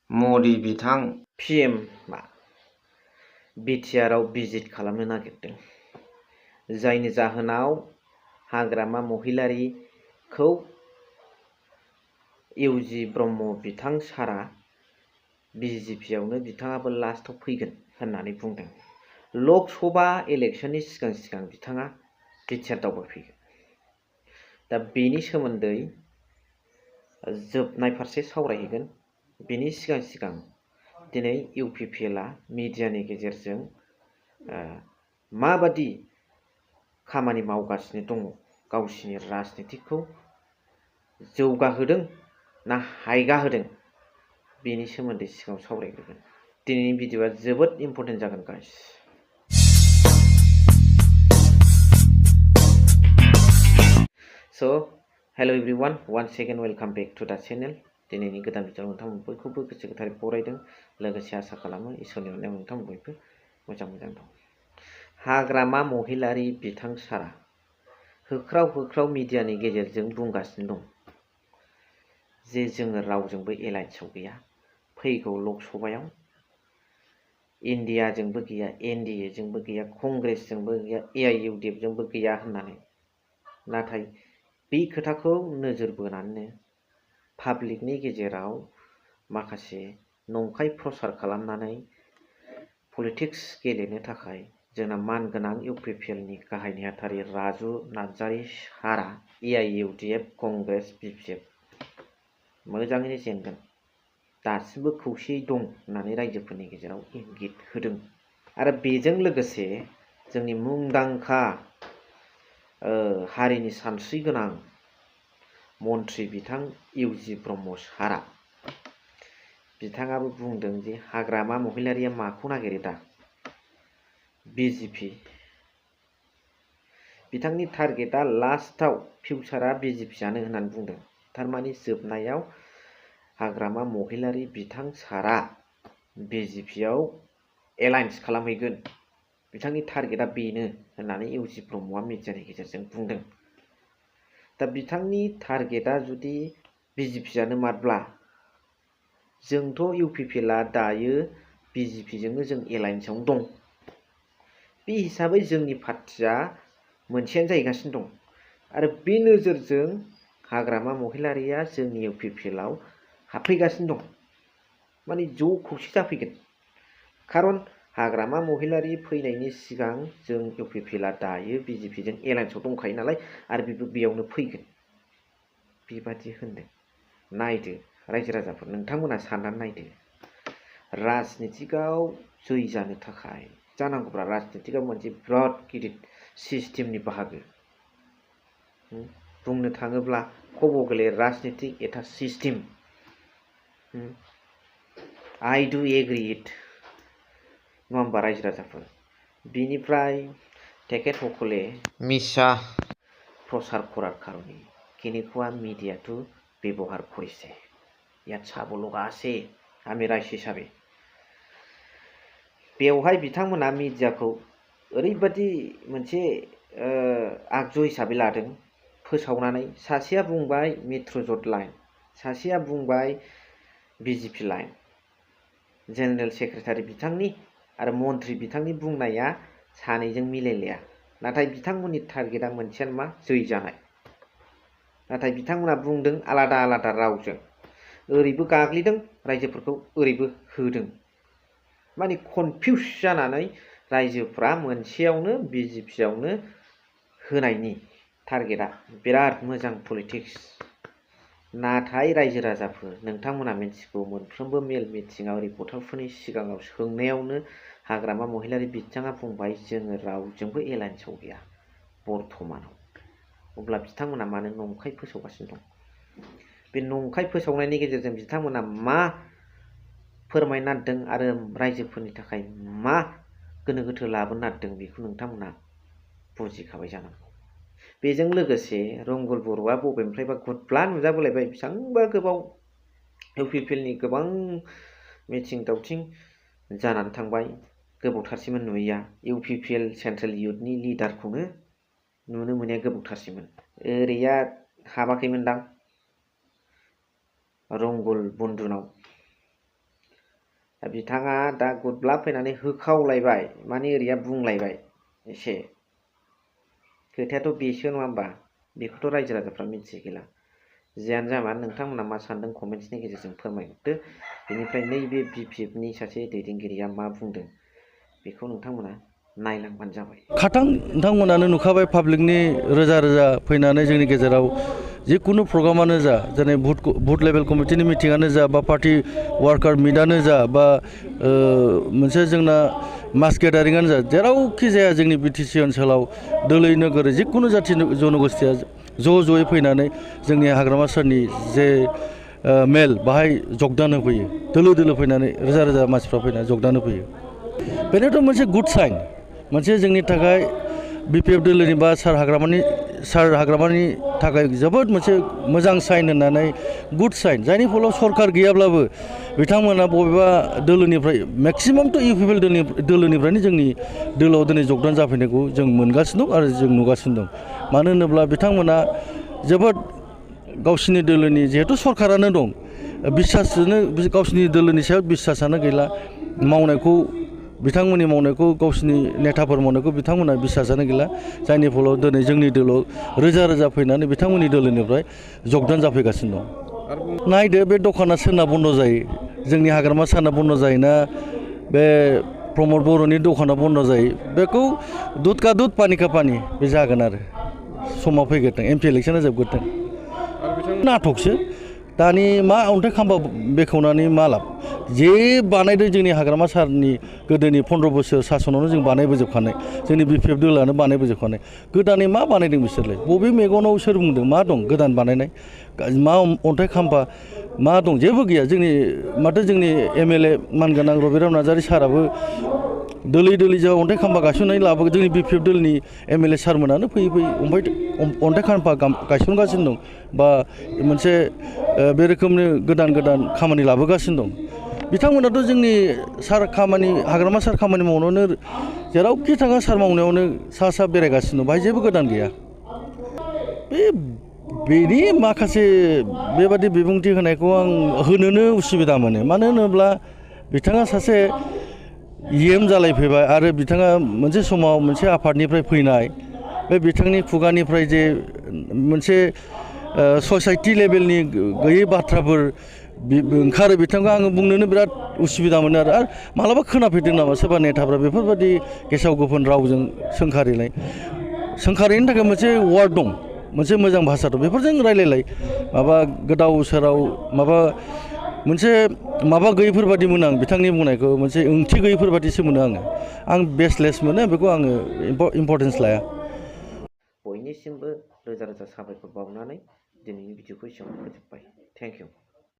मदि बिथां पिएमआ बिटिआरआव भिजिट खालामनो नागिरदों, जायनि जाहोनाव हाग्रामा महिलारिखौ इउजि ब्रह्म बिथां सारा बिजेपिआवनो बिथाङाबो लास्टआव फैगोन होननानै बुंदों। लकसभा इलेक्शननि सिगां सिगां बिथाङा बिटिआर दावबायफैगोन। दा बेनि सोमोन्दै जोबनाय फारसे सावरायहैगोन। बेनि सिगां सिगां दिनै इउपिपिएलआ मिडियानि गेजेरजों माबादि खामानि मावगासिनो दङ, गावसिनि राजनितिखौ जौगाहोदों ना हायगाहोदों, बेनि सोमोन्दै सिगाङाव सावरायग्रोगोन। दिनैनि भिडिअआ जोबोद इम्परटेन्ट जागोन guys. Hello everyone, once again welcome back to the channel. दिनैनि गोदान भिडिअआव नोंथांमोन बयखौबो गोसो गोथारै बरायदों, लोगोसे आसा खालामो इसोरनि अननायाव नोंथांमोन बयबो मोजां दं। हाग्रामा महिलारि बिथां सारा होख्राव मिडियानि गेजेरजों बुंगासिनो दं जे जोङो रावजोंबो एलायन्सआव गैया, फैगौ लकसभायाव इन्डियाजोंबो गैया, एनडिएजोंबो गैया, कंग्रेसजोंबो गैया, एआइइउडिएफजोंबो गैया होननानै। नाथाय बे खोथाखौ नोजोर बोनानैनो पाब्लिकनि गेजेराव माखासे नंखाय प्रसार खालामनानै पलिटिक्स गेलेनो थाखाय जोंना मानगोनां इउपिपिएलनि गाहाय नेहाथारि राजु नार्जारि सारा एआइइउडिएफ, कंग्रेस, बिपिएफ मोजाङैनो जेनगोन, दासिमबो खौसेयै दं होननानै रायजोफोरनि गेजेराव इंगित होदों। आरो बेजों लोगोसे जोंनि मुंदांखा हारिनि सानस्रि गोनां मन्त्रि बिथां इउजि ब्रह्म सारा बिथाङाबो बुंदों जे हाग्रामा महिलारिया माखौ नागिरो दा, बिजेपि। बिथांनि टारगेटआ लास्टआव फिउचारा बिजेपिआनो होननानै बुंदों। थारमाने जोबनायाव हाग्रामा महिलारि बिथां सारा बिजेपिआव एलायन्स खालामहैगोन, बिथांनि टारगेटआ बेनो होननानै इउजि ब्रह्मआ मिडियानि गेजेरजों बुंदों। दा बिथांनि टारगेटआ जुदि बिजेपिआनो मारब्ला, जोंथ' इउपिपिएलआ दायो बिजेपिजोंनो जों एलायन्सआवनो दं। बे हिसाबै जोंनि पार्टिया मोनसेयानो जाहैगासिनो दं। आरो बे नोजोरजों हाग्रामा महिलारिया जोंनि इउपिपिएलआव हाबफैगासिनो दं, माने ज' खौसे जाफैगोन। खारन हाग्रामा महिलारि फैनायनि सिगां जों इउपिपिएलआ दायो बिजेपिजों एलायन्सआव दंखायो नालाय, आरो बेबो बेयावनो फैगोन बेबादि होनदों। नायदो रायजो राजाफोर, नोंथांमोना साननानै नायदो, राजनितिकआव जै जानो थाखाय जानांगौब्ला राजनितिकआव मोनसे बिराद गिदिर सिस्टेमनि बाहागो। बुंनो थाङोब्ला कबगले राजनितिक एटा system. I do agree it, नङा होमबा रायजो राजाफोर। बिनिफ्राय तेखेत सकले मिसा प्रचार करार कारणे केनेकुवा मिडियाটো ব্যৱহাৰ কৰিছে। ইয়াত চাব লগা আছে আমি रायजो हिसाबै। बेवहाय बिथांमोना मिडियाखौ ओरैबादि मोनसे आगजु हिसाबै लादों, फोसावनानै सासेया बुंबाय मित्रजोट लाइन, सासेया बुंबाय बिजेपि लाइन। जेनेरेल सेक्रेटारि बिथांनि आरो मन्त्रि बिथांनि बुंनाया सानैजों मिलायलाया। नाथाय बिथांमोननि टारगेटआ मोनसेयानो मा, जै जानाय। नाथाय बिथांमोना बुंदों आलादा आलादा रावजों, ओरैबो गाग्लिदों रायजोफोरखौ, ओरैबो होदों। माने कनफिउस जानानै रायजोफ्रा मोनसेयावनो बिजेपिआवनो होनायनि टारगेटआ बिराद मोजां पलिटिक्स। नाथाय रायजो राजाफोर, नोंथांमोना मिथिगौ, मोनफ्रोमबो मेल मिटिंआव रिपर्टारफोरनि सिगाङाव सोंनायावनो हाग्रामा महिलारि बिथाङा बुंबाय जोङो रावजोंबो एलायन्सआव गैया बर्थमानाव। अब्ला बिथांमोना मानो नंखाय फोसावगासिनो दं? बे नंखाय फोसावनायनि गेजेरजों बिथांमोना मा फोरमायनो नागिरदों आरो रायजोफोरनि थाखाय मा गोनो गोथो लाबोनो नागिरदों, बेखौ नोंथांमोना बुजिखाबाय जानांगौ। बेजों लोगोसे रंगल बर'आ बबेनिफ्रायबा गुदब्ला नुजाबोलायबाय। बेसेबांबा गोबाव इउपिपिएलनि गोबां मिथिं दावथिं जानानै थांबाय, गोबावथारसिमोन नुयैया। इउपिपिएल सेन्ट्रेल इयुथनि लिडारखौनो नुनो मोननाया गोबावथारसिमोन। ओरैया हाबाखैमोनदां रंगल बन्दुनाव। बिथाङा दा गुदब्ला फैनानै होखावलायबाय माने ओरैया बुंलायबाय एसे खोथायाथ' बेसो नङा होमबा बेखौथ' रायजो राजाफ्रा मिथियो गैला जियानो जामा नोंथांमोना मा सानदों कमेन्ट्सनि गेजेरजों फोरमायहरदो बेनिफ्राय नैबे BPFनि सासे दैदेनगिरिया मा बुंदों बेखौ नोंथांमोना नायलांबानो जाबाय खाथां नोंथांमोनानो नुखाबाय पाब्लिकनि रोजा रोजा फैनानै जोंनि गेजेराव जिकुनु प्रग्रामानो जा जेरै बुथ लेभेल कमिटिनि मिटिङानो जा बा पार्टी वार्कार मिटआनो जा बा मोनसे जोंना मास गेदारिङानो जा जेरावखि जाया जोंनि BTC ओनसोलाव दोलै नोगोरै जिकुनु जाथि जनगोष्ठिया ज' ज'यै फैनानै जोंनि हाग्रामा सारनि जे मेल बाहाय जगदान होफैयो दोलो दोलो फैनानै रोजा रोजा मानसिफ्रा फैनानै जगदान होफैयो बेनोथ' मोनसे गुड साइन मोनसे जोंनि थाखाय BPF दोलोनि बा सार हाग्रामानि थाखाय जोबोद मोनसे मोजां साइन होननानै गुड साइन जायनि फलाव सरकार गैयाब्लाबो बिथांमोना बबेबा दोलोनिफ्राय मेक्सिमामथ' UPPL दोलोनिफ्रायनो जोंनि दोलोआव दिनै जगदान जाफैनायखौ जों मोनगासिनो दं आरो जों नुगासिनो दं मानो होनोब्ला बिथांमोना जोबोद गावसिनि दोलोनि जिहेतु सरकारानो दं बिसासजोंनो गावसिनि दोलोनि सायाव बिसासानो गैला मावनायखौ बिथांमोननि मावनायखौ गावसिनि नेताफोर मावनायखौ बिथांमोना बिसासानो गैला जायनि फलाव दिनै जोंनि दोलोआव रोजा रोजा फैनानै बिथांमोननि दोलोनिफ्राय जगदान जाफैगासिनो दं नायदो बे दखाना सोरना बन्द जायो जोंनि हाग्रामा सारना बन्द जायोना बे प्रमद बर'नि दखाना बन्द जायो बेखौ दुध का दुध पानी का पानी बे जागोन आरो समा फैग्रोथों MP इलेक्सना जोबग्रोथों नाटकसो दानि मा अन्थाइ खाम्फा बेखेवनानै मा लाब जे बानायदों जोंनि हाग्रामा सारनि गोदोनि 15 बोसोर सासनावनो जों बानायबोजोबखानाय जोंनि BPF दोलोआनो बानायबोजोबखानाय गोदानै मा बानायदों बिसोरलाय बबे मेगनाव सोर बुंदों मा दं गोदान बानायनाय मा अन्थाइ खाम्फा मा दं जेबो गैया जोंनि माथो जोंनि MLA मानगोनां रबिराम नार्जारि साराबो दोलै दोलै जा अन्थाइ खाम्फा गायसननानै लाबोगोन जोंनि BPF दोलनि MLA सारमोनानो फैयै अन्थाइ खाम्फा गायसनगासिनो दं बा मोनसे बे रोखोमनि गोदान गोदान खामानि लाबोगासिनो दं बिथांमोनाथ' जोंनि सार खामानि हाग्रामा सार खामानि मावनायावनो जेरावखि थाङा सार मावनायावनो सा बेरायगासिनो दं बाहाय जेबो गोदान गैया बेनि माखासे बेबादि बिबुंथि होनायखौ आं होनोनो उसुबिदा मोनो मानो होनोब्ला बिथाङा सासे EM जालायफैबाय आरो बिथाङा मोनसे समाव मोनसे आफादनिफ्राय फैनाय बे बिथांनि खुगानिफ्राय जे मोनसे ससाइटि लेभेलनि गैयै बाथ्राफोर ओंखारो बिथांखौ आङो बुंनोनो बिराद उसुबिदा मोनो आरो मालाबा खोनाफैदों नामा सोरबा नेताफ्रा बेफोरबायदि गेसाव गोफोन रावजों सोंखारिनो थाखाय मोनसे वार्ड दं मोनसे मोजां भाषा दं बेफोरजों रायलायलाय माबा गोदाव सोराव माबा मोनसे माबा गैयैफोरबादि मोनो आं बिथांनि बुंनायखौ मोनसे ओंथि गैयैफोरबादिसो मोनो आं बेसलेस मोनो बेखौ आङो इम्परटेन्स लाया बयनिसिमबो रोजा रोजा साबायखर बावनानै दिनैनि भिडिअखौ एसेयावनो फोजोबबाय थेंक इउ